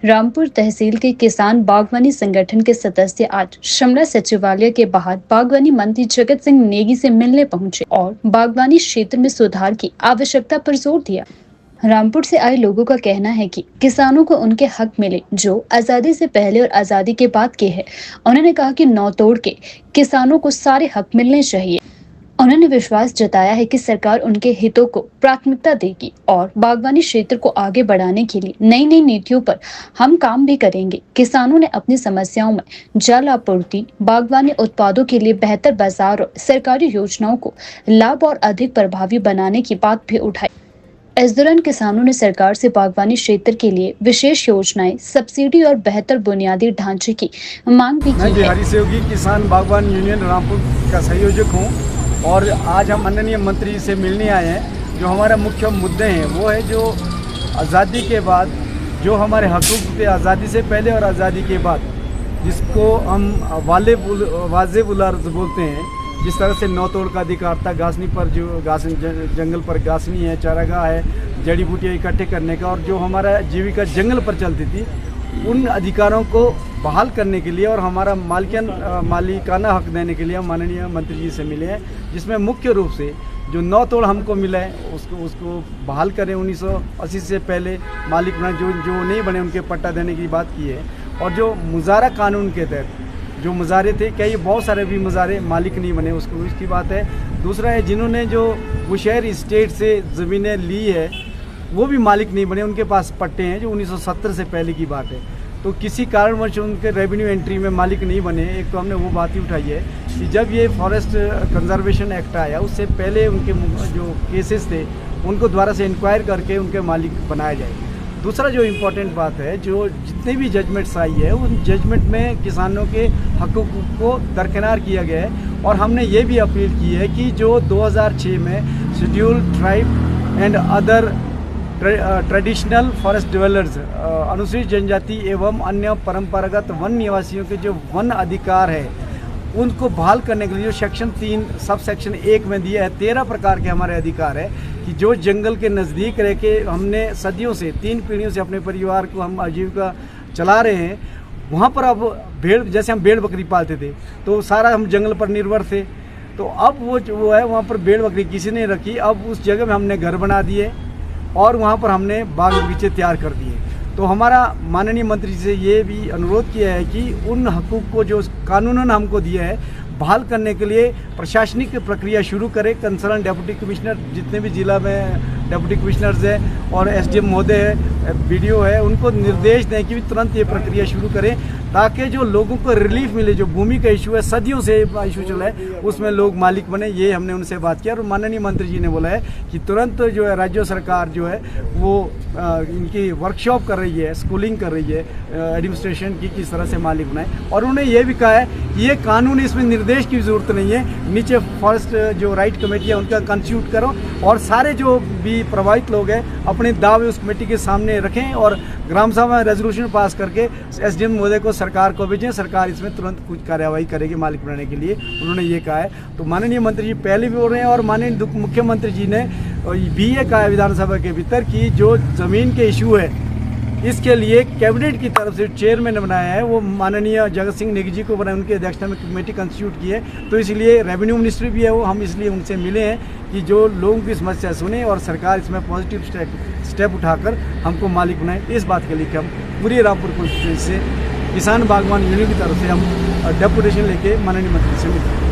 रामपुर तहसील के किसान बागवानी संगठन के सदस्य आज शिमला सचिवालय के बाहर बागवानी मंत्री जगत सिंह नेगी से मिलने पहुंचे और बागवानी क्षेत्र में सुधार की आवश्यकता पर जोर दिया। रामपुर से आए लोगों का कहना है कि किसानों को उनके हक मिले जो आजादी से पहले और आजादी के बाद के हैं। उन्होंने कहा कि नौ तोड़ के किसानों को सारे हक मिलने चाहिए। उन्होंने विश्वास जताया है कि सरकार उनके हितों को प्राथमिकता देगी और बागवानी क्षेत्र को आगे बढ़ाने के लिए नई नई नीतियों पर हम काम भी करेंगे। किसानों ने अपनी समस्याओं में जल आपूर्ति, बागवानी उत्पादों के लिए बेहतर बाजार और सरकारी योजनाओं को लाभ और अधिक प्रभावी बनाने की बात भी उठाई। इस दौरान किसानों ने सरकार से बागवानी क्षेत्र के लिए विशेष योजनाएं, सब्सिडी और बेहतर बुनियादी ढांचे की मांग भी की है। मैं बिहारी सहयोगी किसान बागवान यूनियन रामपुर का संयोजक हूँ और आज हम माननीय मंत्री से मिलने आए हैं। जो हमारा मुख्य मुद्दे हैं वो है जो आज़ादी के बाद जो हमारे हकूक़ थे, आज़ादी से पहले और आज़ादी के बाद, जिसको हम वाज़ेब उल-अर्ज़ बोलते हैं। जिस तरह से नौ तोड़ का अधिकार था, घासनी पर जो जंगल पर घासनी है, चारागाह है, जड़ी बूटियाँ इकट्ठे करने का, और जो हमारा जीविका जंगल पर चलती थी, उन अधिकारों को बहाल करने के लिए और हमारा मालिकाना हक देने के लिए हम माननीय मंत्री जी से मिले हैं। जिसमें मुख्य रूप से जो नौ तोड़ हमको मिला है उसको बहाल करें। 1980 से पहले मालिक बनाए, जो नहीं बने उनके पट्टा देने की बात की है। और जो मुजारा कानून के तहत जो मुजारे थे, क्या ये बहुत सारे भी मुजारे मालिक नहीं बने, उसकी बात है। दूसरा है जिन्होंने जो बुशहर स्टेट से ज़मीनें ली है वो भी मालिक नहीं बने, उनके पास पट्टे हैं जो 1970 से पहले की बात है। तो किसी कारणवश उनके रेवेन्यू एंट्री में मालिक नहीं बने। एक तो हमने वो बात ही उठाई है कि जब ये फॉरेस्ट कंजर्वेशन एक्ट आया उससे पहले उनके जो केसेस थे उनको दोबारा से इंक्वायर करके उनके मालिक बनाया जाए। दूसरा जो इम्पोर्टेंट बात है, जो जितने भी जजमेंट्स आई है उन जजमेंट में किसानों के हकों को दरकिनार किया गया है। और हमने ये भी अपील की है कि जो 2006 में schedule tribe and other traditional forest developers, अनुसूचित जनजाति एवं अन्य परंपरागत वन निवासियों के जो वन अधिकार है उनको बहाल करने के लिए जो सेक्शन 3 सब सेक्शन 1 में दिया है, 13 प्रकार के हमारे अधिकार है कि जो जंगल के नज़दीक रह के हमने सदियों से 3 पीढ़ियों से अपने परिवार को हम आजीविका चला रहे हैं, वहाँ पर अब भेड़, जैसे हम भेड़ बकरी पालते थे तो सारा हम जंगल पर निर्भर थे। तो अब वो है वहाँ पर भेड़ बकरी किसी ने रखी। अब उस जगह में हमने घर बना दिए और वहाँ पर हमने बाग बगीचे तैयार कर दिए। तो हमारा माननीय मंत्री से ये भी अनुरोध किया है कि उन हकूक़ को जो कानूनन हमको दिया है बहाल करने के लिए प्रशासनिक प्रक्रिया शुरू करें। कंसर्न डेप्यूटी कमिश्नर, जितने भी जिला में डेप्यूटी कमिश्नर्स हैं और एसडीएम महोदय है, बीडीओ है, उनको निर्देश दें कि तुरंत ये प्रक्रिया शुरू करें ताकि जो लोगों को रिलीफ मिले। जो भूमि का इशू है, सदियों से इशू चला है, उसमें लोग मालिक बने। ये हमने उनसे बात किया और माननीय मंत्री जी ने बोला है कि तुरंत जो है राज्य सरकार जो है वो इनकी वर्कशॉप कर रही है, स्कूलिंग कर रही है एडमिनिस्ट्रेशन की, किस तरह से मालिक बनाए। और उन्होंने ये भी कहा है कि ये कानून, इसमें निर्देश की ज़रूरत नहीं है, नीचे फॉरेस्ट जो राइट कमेटी है उनका कंस्टिट्यूट करो और सारे जो भी प्रभावित लोग हैं अपने दावे उस कमेटी के सामने रखें और ग्राम सभा में रेजोल्यूशन पास करके एसडीएम महोदय को सरकार को भेजें। सरकार इसमें तुरंत कुछ कार्यवाही करेगी मालिक बनाने के लिए, उन्होंने ये कहा है। तो माननीय मंत्री जी पहले भी बोल रहे हैं और माननीय मुख्यमंत्री जी ने भी ये कहा है विधानसभा के भीतर कि जो ज़मीन के इशू है इसके लिए कैबिनेट की तरफ से चेयरमैन बनाया है, वो माननीय जगत सिंह नेगी जी को बनाया, उनकी अध्यक्षता में कमेटी कंस्टिट्यूट की है। तो इसलिए रेवेन्यू मिनिस्ट्री भी है वो, हम इसलिए उनसे मिले हैं कि जो लोगों की समस्या सुने और सरकार इसमें पॉजिटिव स्टेप उठाकर हमको मालिक बनाए। इस बात के लिए कि हम पूरी रामपुर कॉन्स्टिट्यूंसी से किसान बागवान यूनियन की तरफ से हम डेपुटेशन लेके माननीय मंत्री से मिले।